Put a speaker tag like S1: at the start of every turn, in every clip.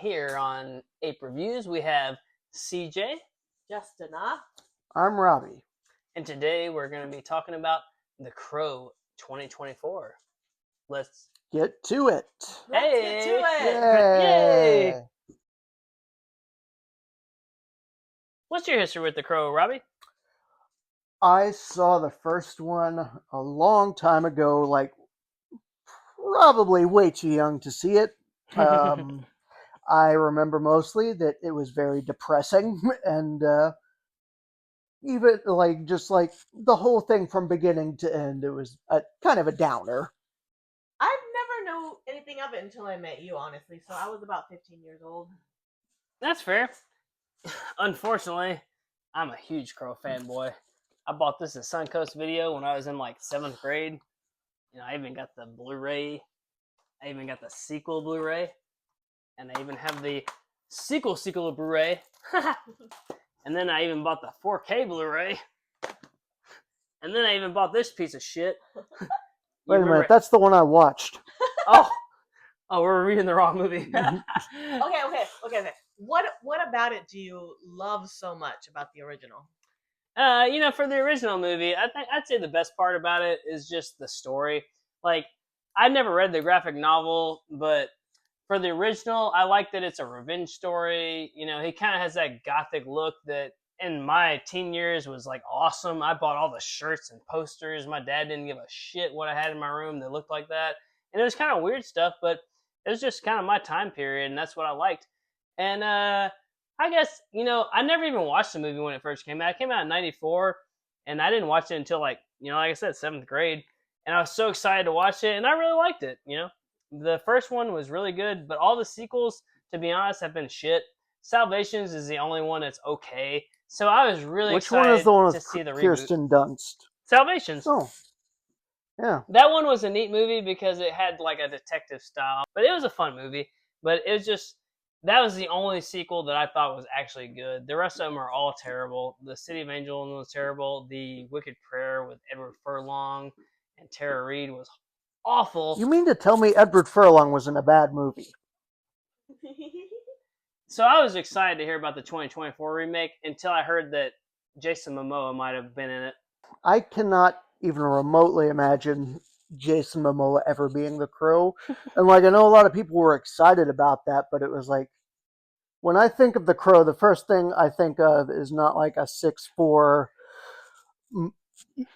S1: here on APE Reviews, we have CJ.
S2: Justina.
S3: I'm Robbie.
S1: And today we're going to be talking about The Crow 2024. Let's
S3: get to it.
S2: Let's get to it.
S1: Yay! What's your history with The Crow, Robbie?
S3: I saw the first one a long time ago, like probably way too young to see it. I remember mostly that it was very depressing and even just the whole thing from beginning to end, it was kind of a downer.
S2: I've never known anything of it until I met you, honestly. So I was about 15 years old.
S1: That's fair. Unfortunately, I'm a huge Crow fanboy. I bought this at Suncoast Video when I was in like 7th grade. You know, I even got the Blu-ray. I even got the sequel Blu-ray. And I even have the sequel Blu-ray. And then I even bought the 4K Blu-ray. And then I even bought this piece of shit.
S3: Wait a minute, that's the one I watched.
S1: Oh, we're reading the wrong movie.
S2: Okay. What about it do you love so much about the original?
S1: For the original movie, I'd say the best part about it is just the story. Like, I never read the graphic novel, but for the original, I like that it's a revenge story. You know, he kind of has that gothic look that in my teen years was like awesome. I bought all the shirts and posters. My dad didn't give a shit what I had in my room that looked like that. And it was kind of weird stuff, but it was just kind of my time period, and that's what I liked. And I guess, I never even watched the movie when it first came out. It came out in 94, and I didn't watch it until like I said, 7th grade. And I was so excited to watch it, and I really liked it, The first one was really good, but all the sequels, to be honest, have been shit. Salvations is the only one that's okay. So I was really excited to see the reboot.
S3: Kirsten Dunst?
S1: Salvations.
S3: Oh, yeah.
S1: That one was a neat movie because it had like a detective style, but it was a fun movie. But it was just, that was the only sequel that I thought was actually good. The rest of them are all terrible. The City of Angel was terrible. The Wicked Prayer with Edward Furlong and Tara Reid was awful.
S3: You mean to tell me Edward Furlong was in a bad movie?
S1: So I was excited to hear about the 2024 remake until I heard that Jason Momoa might have been in it.
S3: I cannot even remotely imagine Jason Momoa ever being the Crow. And I know a lot of people were excited about that, but it was like, when I think of the Crow, the first thing I think of is not like a 6'4"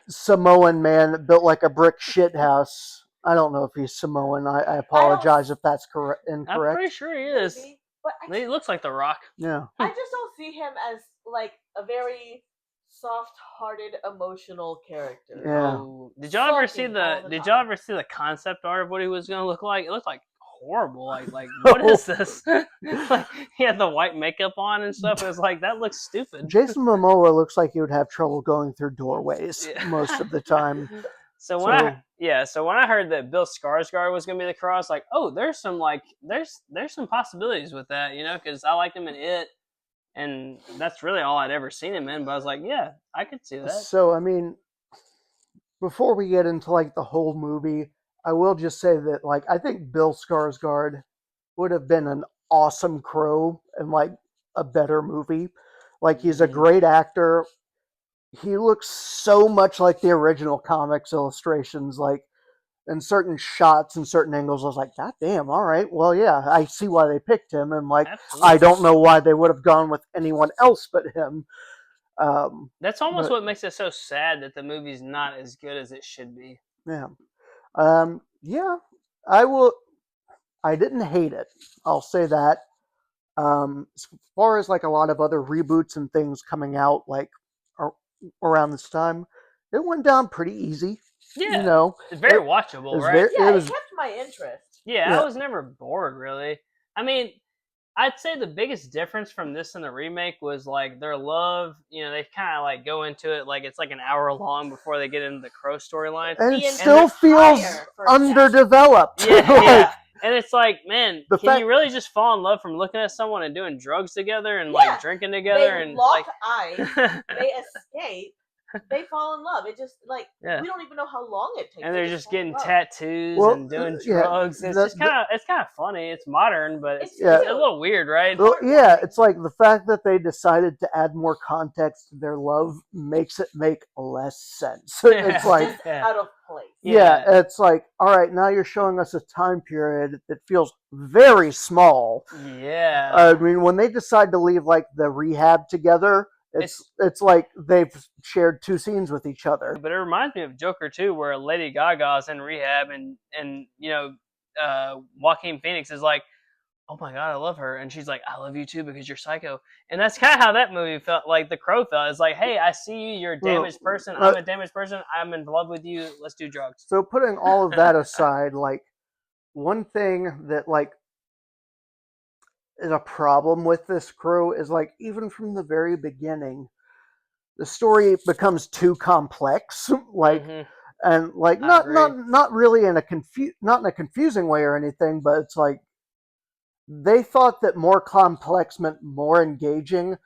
S3: Samoan man built like a brick shit house. I don't know if he's Samoan. I apologize if that's incorrect.
S1: I'm pretty sure he is.
S2: Maybe, but
S1: he looks like The Rock.
S3: Yeah.
S2: I just don't see him as like a very soft-hearted, emotional character.
S3: Yeah.
S1: Oh, did y'all ever see the concept art of what he was going to look like? It looked like horrible. Like what is this? Like, he had the white makeup on and stuff. It was like, that looks stupid.
S3: Jason Momoa looks like he would have trouble going through doorways most of the time.
S1: So when I heard that Bill Skarsgård was going to be the Crow, I was like, oh, there's some possibilities with that, because I liked him in It, and that's really all I'd ever seen him in. But I was like, yeah, I could see that.
S3: So, before we get into the whole movie, I will just say that I think Bill Skarsgård would have been an awesome Crow in a better movie. He's a great actor. He looks so much like the original comics illustrations, in certain shots and certain angles. I was like, God damn, all right. Well, yeah, I see why they picked him. And I don't know why they would have gone with anyone else but him.
S1: That's almost what makes it so sad that the movie's not as good as it should be.
S3: Yeah. Yeah, I didn't hate it. I'll say that. As far as a lot of other reboots and things coming out, around this time, it went down pretty easy.
S1: Yeah, it's very watchable, right?
S2: It kept my interest.
S1: Yeah, I was never bored, really. I mean, I'd say the biggest difference from this and the remake was their love. They kind of go into it it's an hour long before they get into the Crow storyline,
S3: and it still feels underdeveloped.
S1: Yeah. And it's man, you really just fall in love from looking at someone and doing drugs together and drinking together
S2: they
S1: and
S2: lock eyes, they escape, they fall in love. It just
S1: Yeah.
S2: we don't even know how long it takes.
S1: And
S2: They
S1: they're
S2: just
S1: just
S2: fall in
S1: getting
S2: love.
S1: tattoos
S3: Well,
S1: and doing
S3: yeah,
S1: drugs. It's just kind of funny. It's modern, but it's
S3: Yeah.
S1: a little weird, right?
S3: Well, yeah,
S2: heartwarming.
S3: it's like the fact that they decided to add more context to their love makes it make less sense. It's like,
S2: Just
S1: Yeah.
S2: out of place.
S3: yeah, it's like, all right, now you're showing us a time period that feels very small.
S1: Yeah.
S3: I mean, when they decide to leave like the rehab together, it's like they've shared 2 scenes with each other.
S1: But it reminds me of Joker too, where Lady Gaga's in rehab, and Joaquin Phoenix is like, "Oh my god, I love her," and she's like, "I love you too because you're psycho." And that's kind of how that movie felt. Like The Crow felt. It's like, "Hey, I see you. You're a damaged person. I'm a damaged person. I'm in love with you. Let's do drugs."
S3: So putting all of that aside, like one thing that like is a problem with this Crow is like even from the very beginning, the story becomes too complex. Like
S1: Mhm.
S3: and like
S1: I agree.
S3: not really in a not in a confusing way or anything, but it's like they thought that more complex meant more engaging,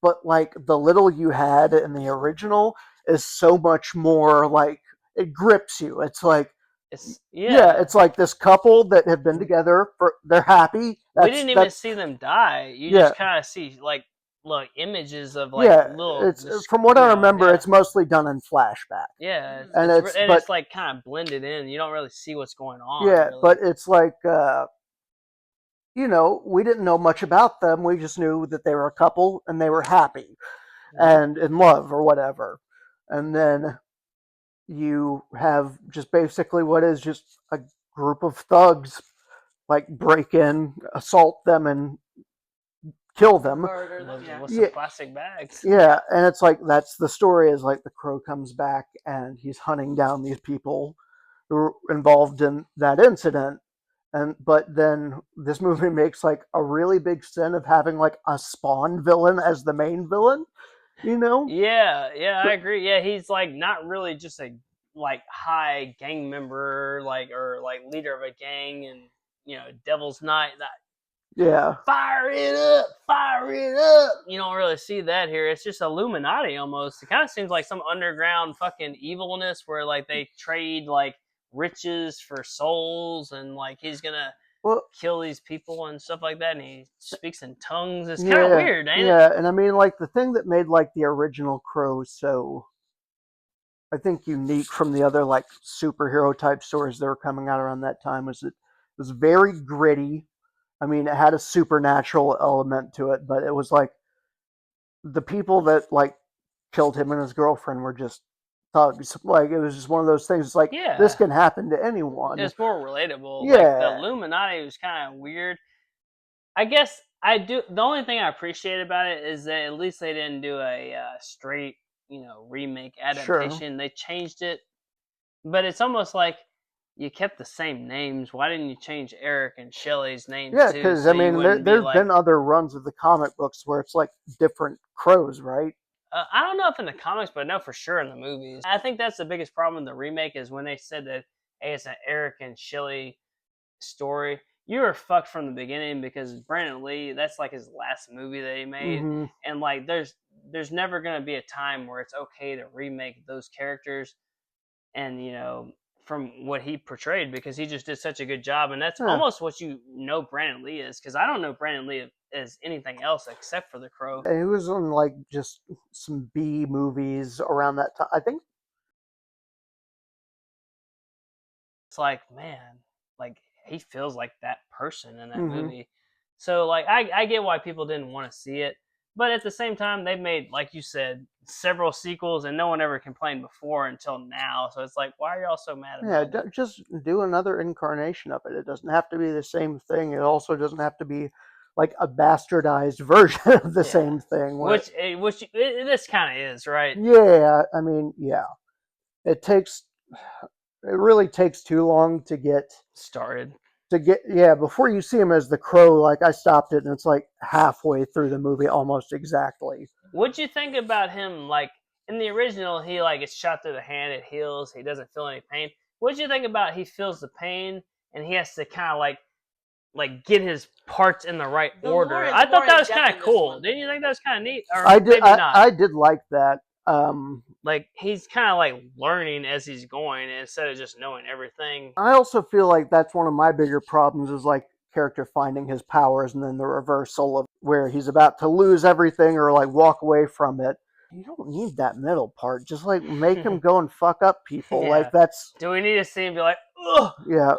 S3: but like the little you had in the original is so much more like it grips you. It's like yeah, it's like this couple that have been together for they're happy.
S1: We didn't even see them die. You
S3: Yeah.
S1: just kind of see like images of like
S3: yeah.
S1: little.
S3: It's from what I remember,
S1: yeah.
S3: it's mostly done in flashback.
S1: Yeah,
S3: And
S1: it's like kind of blended in. You don't really see what's going on.
S3: Yeah,
S1: really.
S3: but it's like you know, we didn't know much about them. We just knew that they were a couple and they were happy and in love or whatever. And then you have just basically what is just a group of thugs like break in, assault them, and kill them.
S2: Murder them. Yeah.
S1: With some plastic bags.
S3: Yeah, and it's like that's the story is like the Crow comes back and he's hunting down these people who were involved in that incident. And but then this movie makes like a really big sin of having like a Spawn villain as the main villain, you know?
S1: Yeah, I agree. Yeah, he's like not really just a like high gang member, like or like leader of a gang, and Devil's Night.
S3: Yeah.
S1: Fire it up, fire it up. You don't really see that here. It's just Illuminati almost. It kind of seems like some underground fucking evilness where like they trade like riches for souls, and like he's gonna kill these people and stuff like that, and he speaks in tongues. It's kind of weird, ain't it?
S3: Yeah, and I mean like the thing that made like the original Crow so I think unique from the other like superhero type stories that were coming out around that time was it was very gritty. I mean, it had a supernatural element to it, but it was like the people that like killed him and his girlfriend were just thugs. Like it was just one of those things. It's like this can happen to anyone.
S1: It's more relatable.
S3: Yeah.
S1: Like the Illuminati was kind of weird. I guess I do. The only thing I appreciate about it is that at least they didn't do a straight, remake adaptation. Sure. They changed it, but it's almost like you kept the same names. Why didn't you change Eric and Shelley's names?
S3: Yeah, because I mean, there's been other runs of the comic books where it's like different crows, right?
S1: I don't know if in the comics, but I know for sure in the movies. I think that's the biggest problem in the remake is when they said that, hey, it's an Eric and Shelley story. You were fucked from the beginning because Brandon Lee, that's like his last movie that he made. Mm-hmm. And like there's never going to be a time where it's okay to remake those characters and, from what he portrayed because he just did such a good job. And that's almost what Brandon Lee is, because I don't know Brandon Lee as anything else except for The Crow.
S3: He was on like just some B movies around that time. I think
S1: it's like, man, like he feels like that person in that movie. So like I get why people didn't want to see it, but at the same time they've made, like you said, several sequels and no one ever complained before until now. So it's like, why are y'all so mad about it?
S3: Just do another incarnation of it. It doesn't have to be the same thing. It also doesn't have to be like a bastardized version of the same thing.
S1: Which this kind of is, right?
S3: Yeah, I mean, yeah. It really takes too long to get
S1: started.
S3: Before you see him as the Crow, like I stopped it and it's like halfway through the movie almost exactly.
S1: What'd you think about him? Like in the original, he like gets shot through the hand, it heals, he doesn't feel any pain. What'd you think about he feels the pain and he has to kind of like get his parts in the right order? I thought that was kind of cool. Didn't you think that was kind of neat? Or
S3: I did.
S1: maybe not.
S3: I did like that.
S1: like he's kind of like learning as he's going instead of just knowing everything.
S3: I also feel like that's one of my bigger problems is like character finding his powers and then the reversal of where he's about to lose everything or like walk away from it. You don't need that middle part. Just like make him go and fuck up people.
S1: Yeah.
S3: Like that's
S1: Do we need to see him be like, ugh?
S3: yeah.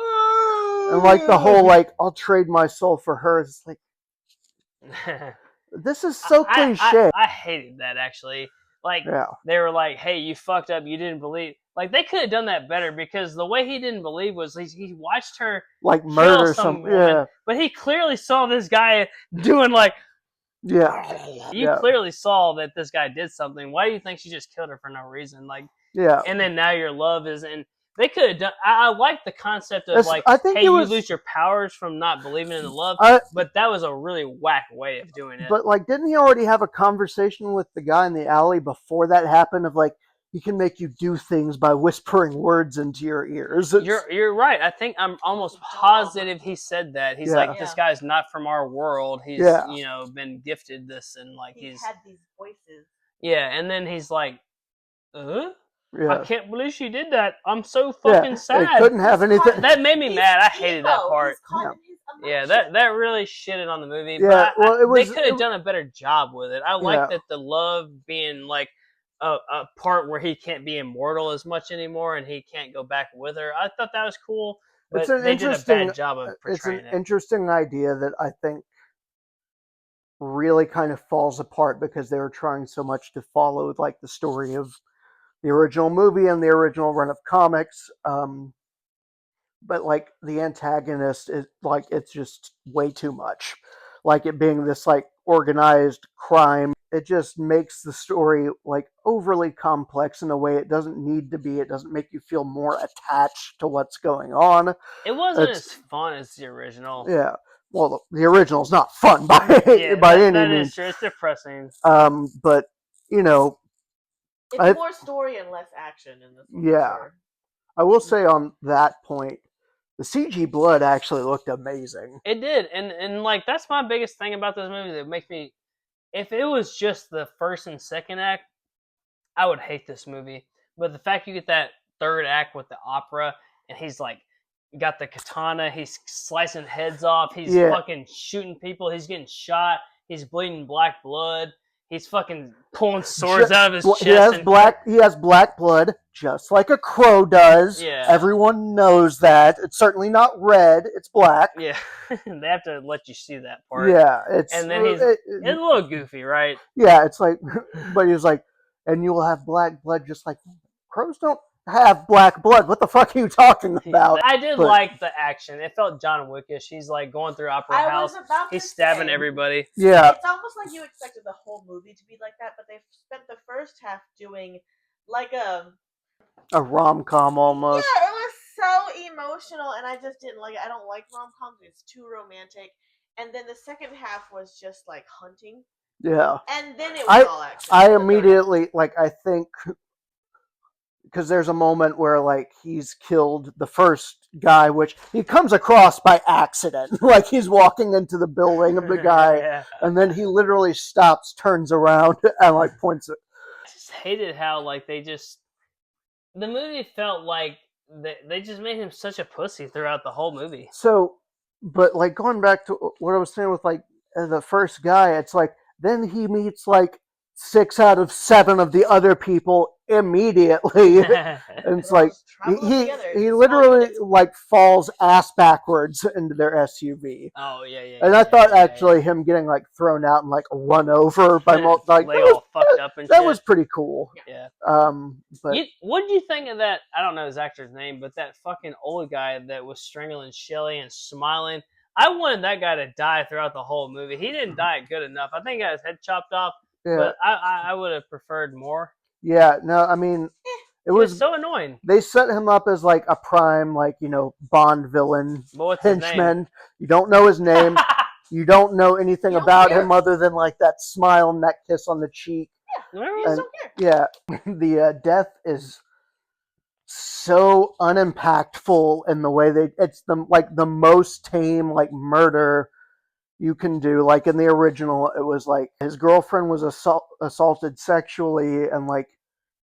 S3: And like the whole like I'll trade my soul for her. It's like this is so cliche.
S1: I hated that actually. Like
S3: Yeah.
S1: they were like, "Hey, you fucked up. You didn't believe." Like they could have done that better because the way he didn't believe was he watched her
S3: Like murder
S1: kill
S3: some
S1: woman,
S3: yeah.
S1: but he clearly saw this guy doing like.
S3: Yeah.
S1: You clearly saw that this guy did something. Why do you think she just killed her for no reason? Like,
S3: yeah.
S1: And then now your love is in. They could have done. I like the concept of like,
S3: I think
S1: hey, you lose your powers from not believing in the love, but that was a really whack way of doing it.
S3: But like, didn't he already have a conversation with the guy in the alley before that happened? Of like, he can make you do things by whispering words into your ears.
S1: You're right. I think I'm almost positive he said that. He's like, this guy's not from our world. He's been gifted this and like he's
S2: had these voices.
S1: Yeah, and then he's like,
S3: Yeah.
S1: I can't believe she did that. I'm so fucking sad.
S3: It couldn't have anything.
S1: That made me mad. I hated that part. Yeah, that really shitted on the movie. Yeah, but they could have done a better job with it. I like that the love being like a part where he can't be immortal as much anymore and he can't go back with her. I thought that was cool, but they did a bad job of portraying it.
S3: It's an interesting idea that I think really kind of falls apart because they were trying so much to follow like the story of the original movie and the original run of comics. But like the antagonist is like it's just way too much. Like it being this like organized crime, it just makes the story like overly complex in a way it doesn't need to be. It doesn't make you feel more attached to what's going on.
S1: It wasn't as fun as the original.
S3: Yeah. Well, the original's not fun by any means.
S1: That is true. It's depressing.
S3: But you know,
S2: it's more story and less action in this one.
S3: Yeah.
S2: Sure.
S3: I will say on that point, the CG blood actually looked amazing.
S1: It did, and like that's my biggest thing about this movie that makes me. If it was just the first and second act, I would hate this movie. But the fact you get that third act with the opera, and he's like got the katana, he's slicing heads off, he's fucking shooting people, he's getting shot, he's bleeding black blood. He's fucking pulling swords out of his chest.
S3: He has black blood, just like a crow does.
S1: Yeah.
S3: Everyone knows that. It's certainly not red, it's black.
S1: Yeah. They have to let you see that part.
S3: Yeah.
S1: And then it's a little goofy, right?
S3: Yeah, it's like, but he was like, and you will have black blood just like crows don't have black blood. What the fuck are you talking about?
S1: I did like the action. It felt John Wickish. He's like going through Opera House. He's stabbing everybody.
S3: Yeah.
S2: It's almost like you expected the whole movie to be like that, but they spent the first half doing like a
S3: rom-com almost.
S2: Yeah, it was so emotional and I just didn't like it. I don't like rom-coms. It's too romantic. And then the second half was just like hunting.
S3: Yeah.
S2: And then it was all action.
S3: I immediately I think because there's a moment where like he's killed the first guy, which he comes across by accident. Like he's walking into the building of the guy, and then he literally stops, turns around, and like points it.
S1: I just hated how like the movie felt like they just made him such a pussy throughout the whole movie.
S3: So, but like going back to what I was saying with like the first guy, it's like then he meets like 6 out of 7 of the other people immediately. And it's like he literally like falls ass backwards into their SUV.
S1: Oh yeah.
S3: And I thought actually him getting like thrown out and like run over by like
S1: all fucked up and
S3: that
S1: shit.
S3: was pretty cool.
S1: Yeah.
S3: But
S1: what did you think of that? I don't know his actor's name, but that fucking old guy that was strangling Shelly and smiling. I wanted that guy to die throughout the whole movie. He didn't die good enough. I think he got his head chopped off. Yeah. But I would have preferred more.
S3: Yeah, no, I mean, it was
S1: so annoying.
S3: They set him up as like a prime, like, Bond villain, henchman. You don't know his name. You don't know anything about him other than like that smile and that kiss on the cheek.
S2: Yeah,
S3: the death is so unimpactful in the way it's the most tame like murder you can do. Like in the original, it was like his girlfriend was assaulted sexually, and like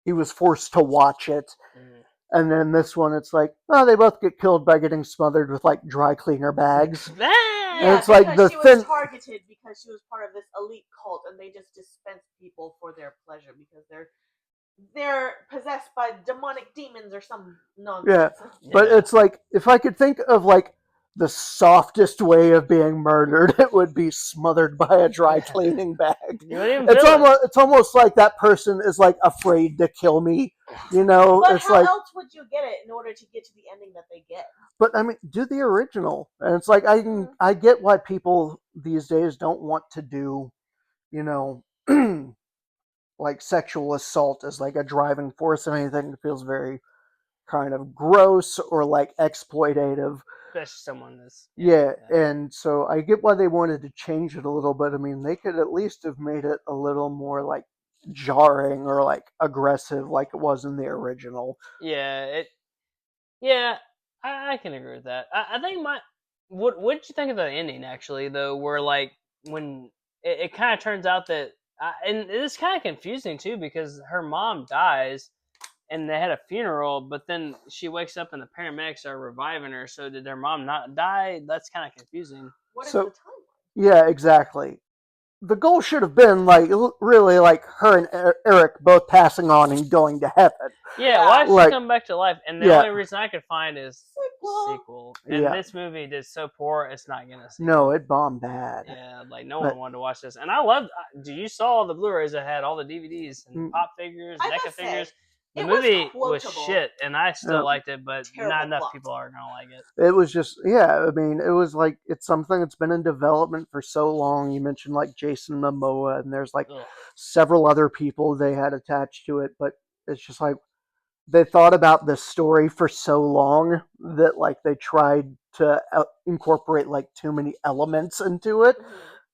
S3: he was forced to watch it.
S1: Mm.
S3: And then this one, it's like, oh, they both get killed by getting smothered with like dry cleaner bags. And
S2: Yeah,
S3: it's like
S2: because
S3: the
S2: she was
S3: thin.
S2: targeted because she was part of this elite cult, and they just dispense people for their pleasure because they're possessed by demonic demons or some nonsense.
S3: But
S1: Yeah.
S3: it's like, if I could think of like the softest way of being murdered, it would be smothered by a dry cleaning bag.
S1: You wouldn't even feel it.
S3: It's almost like that person is like afraid to kill me. You know,
S2: But
S3: it's
S2: how
S3: like,
S2: else would you get it in order to get to the ending that they get?
S3: but I mean, do the original. And it's like I get why people these days don't want to do, you know, like sexual assault as like a driving force of anything. It feels very kind of gross or like exploitative.
S1: Especially someone that's
S3: Yeah, and so I get why they wanted to change it a little bit. I mean, they could at least have made it a little more like jarring or like aggressive like it was in the original.
S1: Yeah, yeah, I can agree with that. I think what did you think of the ending actually though, where like when it kind of turns out that and it's kind of confusing too because her mom dies and they had a funeral, but then she wakes up and the paramedics are reviving her. So did their mom not die? That's kind of confusing.
S2: What is
S3: So-
S2: the timeline?
S3: Yeah, exactly. The goal should have been like really like her and Eric both passing on and going to heaven.
S1: Yeah, why did she
S3: Like-
S1: come back to life? And the
S3: Yeah.
S1: only reason I could find is sequel. And
S3: Yeah.
S1: this movie did so poor, it's not gonna sequel.
S3: No, it bombed bad.
S1: Yeah, like no
S3: But-
S1: one wanted to watch this. And I loved. Do you saw all the Blu-rays that had all the DVDs and
S3: Mm.
S1: pop figures,
S2: I
S1: NECA
S2: must say,
S1: figures? The
S2: it was
S1: movie was
S2: quotable.
S1: shit, and I still
S3: Yeah.
S1: liked it, but
S2: Terrible
S1: not enough
S2: plot.
S1: people are gonna like it.
S3: It was just, yeah, I mean, it was like, it's something that's been in development for so long. You mentioned like Jason Momoa, and there's like
S1: Ugh.
S3: several other people they had attached to it, but it's just like they thought about this story for so long that like they tried to incorporate like too many elements into it.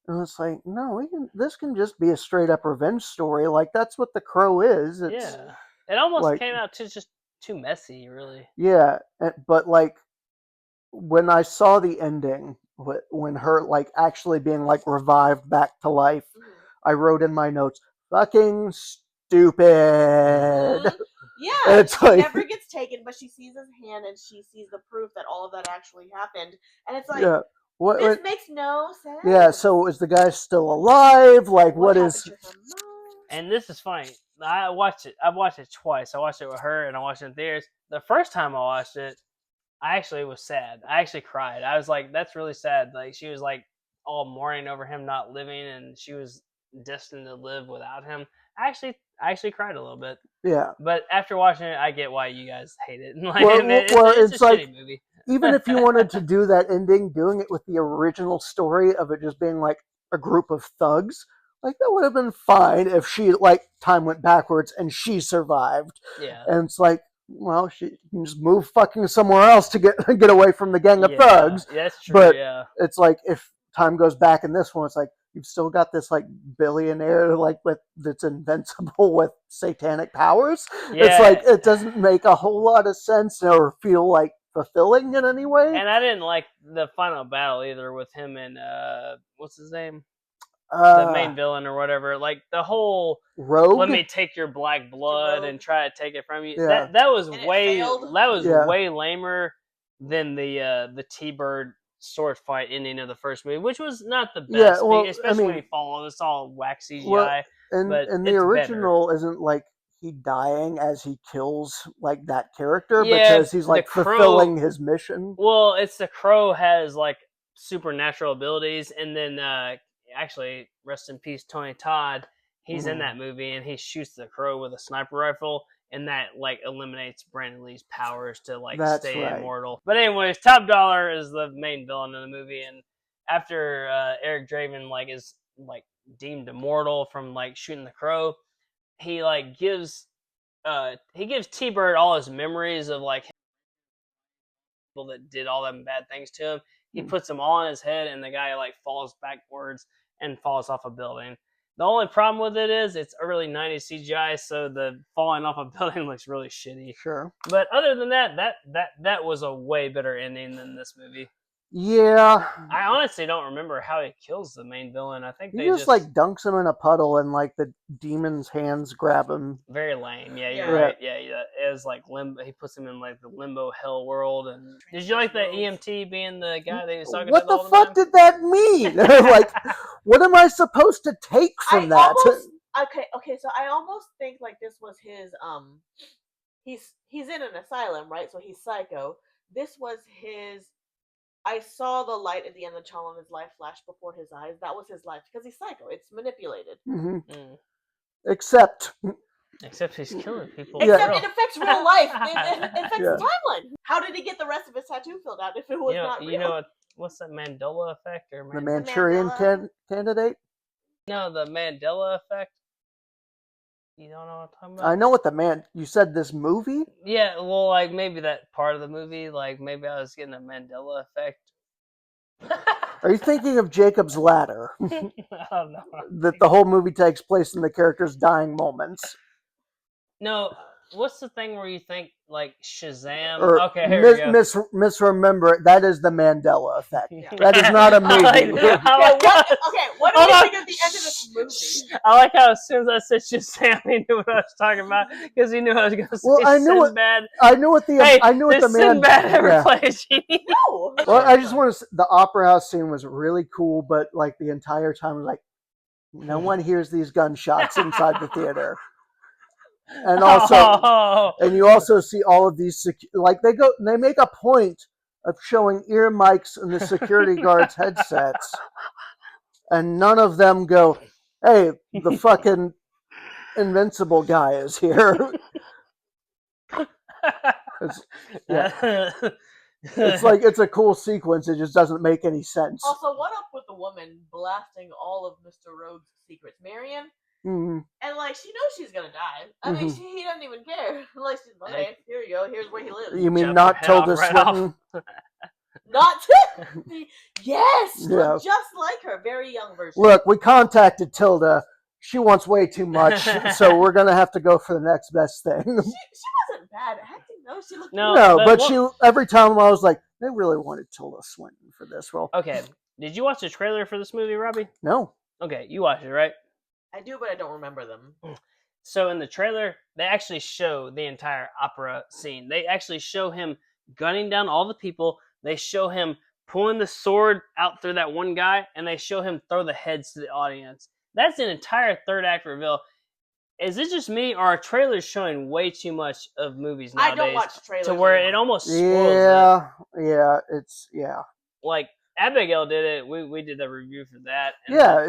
S3: And it's like, no, this can just be a straight up revenge story. Like that's what The Crow is. It's,
S1: Yeah, it almost
S3: like-
S1: came out just too messy, really.
S3: Yeah, but like when I saw the ending, when her like actually being like revived back to life, I wrote in my notes, "Fucking stupid."
S2: Yeah,
S3: It's
S2: she
S3: like-
S2: never gets taken, but she sees his hand and she sees the proof that all of that actually happened. And it's like,
S3: Yeah,
S2: this makes no sense.
S3: Yeah, so is the guy still alive? Like, what
S2: happened
S3: is?
S2: to her mom?
S1: And this is funny. I watched it. I watched it twice. I watched it with her, and I watched it in theaters. The first time I watched it, I actually was sad. I actually cried. I was like, "That's really sad." Like she was like all mourning over him not living, and she was destined to live without him. I actually cried a little bit.
S3: Yeah,
S1: But after watching it, I get why you guys hate it. Like,
S3: Well,
S1: it's
S3: it's
S1: a
S3: like-
S1: shitty movie.
S3: even if you wanted to do that ending, doing it with the original story of it just being like a group of thugs, like that would have been fine if she like time went backwards and she survived.
S1: Yeah.
S3: And it's like, well, she can just move fucking somewhere else to get away from the gang of thugs.
S1: Yeah, that's true.
S3: but-
S1: yeah.
S3: It's like if time goes back in this one, it's like you've still got this like billionaire like that's invincible with satanic powers. It's like it doesn't make a whole lot of sense or feel like fulfilling in any way.
S1: And I didn't like the final battle either with him and what's his name, the
S3: Uh,
S1: main villain or whatever. Like the whole
S3: Rogue.
S1: let me take your black blood
S2: Rogue.
S1: and try to take it from you.
S3: Yeah.
S1: That was
S2: And it
S1: way
S2: failed.
S3: Yeah.
S1: way lamer than the T-Bird sword fight ending of the first movie, which was not the best.
S3: Yeah, well,
S1: especially
S3: I
S1: when
S3: mean-
S1: he falls, it's all whack CGI.
S3: Well, and
S1: but
S3: the
S1: it's
S3: original isn't like he dying as he kills like that character
S1: Yeah,
S3: because he's
S1: the
S3: like
S1: Crow-
S3: fulfilling his mission.
S1: Well, it's the Crow has like supernatural abilities, and then actually, rest in peace, Tony Todd. He's in
S3: Mhm.
S1: that movie, and he shoots the Crow with a sniper rifle, and that like eliminates Brandon Lee's powers to like
S3: That's
S1: stay
S3: right.
S1: immortal. But anyways, Top Dollar is the main villain in the movie, and after Eric Draven like is like deemed immortal from like shooting the Crow, he like gives T-Bird all his memories of like people that did all them bad things to him. He puts them all in his head, and the guy like falls backwards and falls off a building. The only problem with it is it's early 90s CGI, so the falling off a building looks really shitty.
S3: Sure.
S1: But other than that was a way better ending than this movie.
S3: Yeah.
S1: I honestly don't remember how he kills the main villain. I think
S3: He
S1: they
S3: just like dunks him in a puddle and like the demon's hands grab him.
S1: very lame. Yeah, you're
S2: Yeah.
S1: right. Yeah, it was like limbo. He puts him in like the limbo hell world. And did you like the EMT being the guy that he was talking
S3: What
S1: to
S3: the
S1: all the
S3: fuck
S1: time?
S3: did that mean? Like, what am I supposed to take from that?
S2: Okay, so I almost think like this was his he's in an asylum, right? So he's psycho. This was his I saw the light at the end of the tunnel and his life flashed before his eyes. That was his life because he's psycho. It's manipulated.
S3: Mhm.
S1: Mm.
S3: Except
S1: Except he's killing people.
S3: Yeah.
S2: Except it affects real life. It affects
S3: Yeah.
S2: the timeline. How did he get the rest of his tattoo filled out if it was not real?
S1: You know what's that Mandela effect or
S3: the
S1: Man-
S3: Manchurian
S2: Mandela.
S3: candidate.
S1: No, the Mandela effect. You don't know what I'm talking about?
S3: I know what you said this movie?
S1: Yeah, well, like maybe that part of the movie, like maybe I was getting a Mandela effect.
S3: Are you thinking of Jacob's Ladder?
S1: I don't know.
S3: That the whole movie takes place in the character's dying moments.
S1: No, what's the thing where you think like Shazam?
S3: Or
S1: Okay, here we go.
S3: misremember it. That is the Mandela effect.
S2: Yeah.
S3: That is not a movie.
S2: What do you think at the end of this movie?
S1: I like how as soon as I said Shazam, he knew what I was talking about because he knew I was going to say
S3: Well, I knew
S1: Sinbad.
S3: I knew what the
S1: Hey,
S3: I knew what the
S1: Sinbad ever
S3: yeah.
S1: plays Genie.
S2: No.
S3: Well, I just want to. The opera house scene was really cool, but like the entire time, I was like, no one hears these gunshots inside the theater. And also, and you also see all of these like they make a point of showing ear mics in the security guards' headsets, and none of them go, "Hey, the fucking invincible guy is here." It's like it's a cool sequence. It just doesn't make any sense.
S2: Also, what up with the woman blasting all of Mr. Rhodes' secrets, Marion?
S3: Mm-hmm.
S2: And like she knows she's gonna die. I mean, he doesn't even care. Like, she's okay, here you go. Here's where he lives.
S3: You mean
S1: Jump
S3: not
S1: your head
S3: Tilda
S1: off right
S3: Swinton?
S2: Not yes,
S3: Yeah.
S2: just like her, very young version.
S3: Look, we contacted Tilda. She wants way too much, so we're gonna have to go for the next best thing.
S2: She wasn't bad acting though. She looked
S3: No, but she every time I was like, they really wanted Tilda Swinton for this role.
S1: Okay, did you watch the trailer for this movie, Robbie?
S3: No.
S1: Okay, you watched it, right?
S2: I do, but I don't remember them.
S1: So in the trailer, they actually show the entire opera scene. They actually show him gunning down all the people. They show him pulling the sword out through that one guy, and they show him throw the heads to the audience. That's an entire third act reveal. Is it just me, or are trailers showing way too much of movies nowadays?
S2: I don't watch trailers
S1: to where
S2: anymore.
S1: it almost spoils
S3: it.
S1: Like Abigail did it. We did a review for that.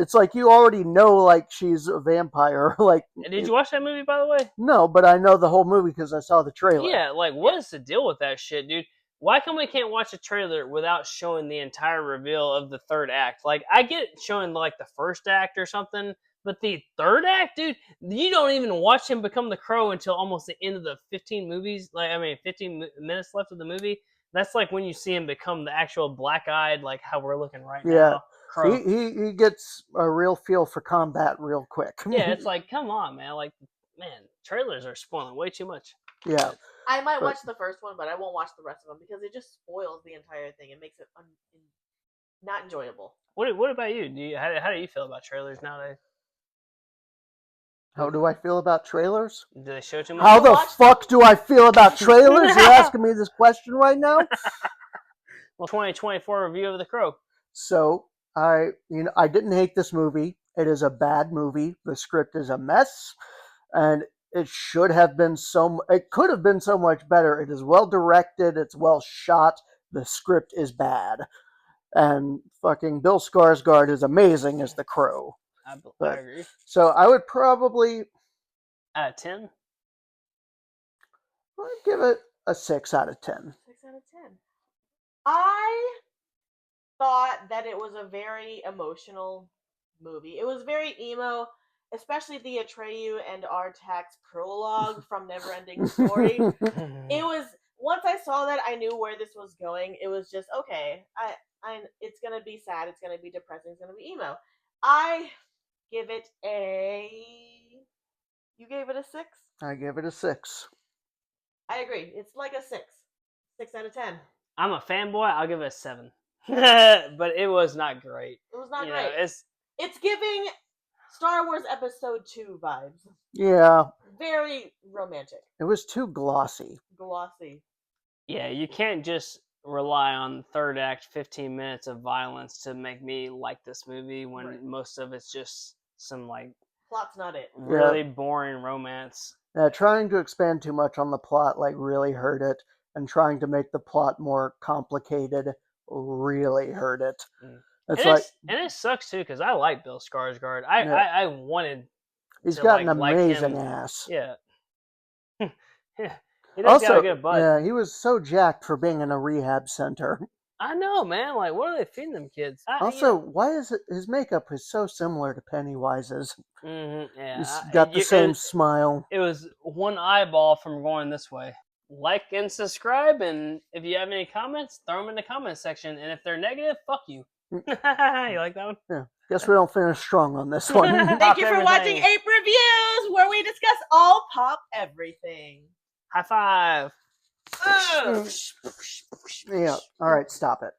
S3: It's like you already know, like she's a vampire. Like,
S1: did you watch that movie, by the way?
S3: No, but I know the whole movie because I saw the trailer.
S1: Yeah, like what is the deal with that shit, dude? Why come we can't watch a trailer without showing the entire reveal of the third act? Like, I get it showing like the first act or something, but the third act, dude, you don't even watch him become the Crow until almost the end of the 15 minutes left of the movie. That's like when you see him become the actual black-eyed, like how we're looking right now. Crow.
S3: He gets a real feel for combat real quick.
S1: Yeah, it's like, come on, man. Like, man, trailers are spoiling way too much.
S3: Yeah.
S2: I might watch the first one, but I won't watch the rest of them because it just spoils the entire thing. It makes it not enjoyable.
S1: What about you? How do you feel about trailers nowadays?
S3: How do I feel about trailers?
S1: Do they show too much?
S3: How the fuck do I feel about trailers? You're asking me this question right now?
S1: Well, 2024 review of The Crow.
S3: So, I didn't hate this movie. It is a bad movie. The script is a mess. And it could have been so much better. It is well directed. It's well shot. The script is bad. And fucking Bill Skarsgård is amazing as the Crow.
S1: I agree.
S3: So I would probably...
S1: Out of 10?
S3: I'd give it a 6 out of 10.
S2: 6 out of 10. I thought that it was a very emotional movie. It was very emo, especially the Atreyu and Artax prologue from Neverending Story. It was, once I saw that, I knew where this was going. It was just, okay, it's going to be sad, it's going to be depressing, it's going to be emo. I give it You gave it a 6?
S3: I give it a 6.
S2: I agree. It's like a 6. 6 out of 10.
S1: I'm a fanboy. I'll give it a 7. but it was not great.
S2: It was not
S1: You
S2: great.
S1: know,
S2: It's giving Star Wars Episode 2 vibes.
S3: Yeah,
S2: Very romantic.
S3: it was too glossy.
S2: Glossy.
S1: yeah, you can't just rely on the third act 15 minutes of violence to make me like this movie when
S2: Right.
S1: most of it's just some like
S2: Plot's not it.
S1: really boring romance.
S3: Trying to expand too much on the plot like really hurt it, and trying to make the plot more complicated really hurt it. It's like
S1: And it sucks too because I like Bill Skarsgård.
S3: Yeah.
S1: I wanted
S3: he's
S1: to
S3: got an
S1: like
S3: amazing
S1: him.
S3: ass.
S1: Yeah. Yeah. He does got a good butt.
S3: yeah, he was so jacked for being in a rehab center.
S1: I know, man. Like, what are they feeding them kids?
S3: Also, why is it his makeup is so similar to Pennywise's?
S1: Yeah,
S3: He's got the same smile.
S1: It was one eyeball from going this way. Like and subscribe, and if you have any comments, throw them in the comment section. And if they're negative, fuck you. You like that one?
S3: Yeah. Guess we don't finish strong on this one.
S2: Thank you for watching APE Reviews, where we discuss all pop everything.
S1: High five.
S3: Yeah. All right, stop it.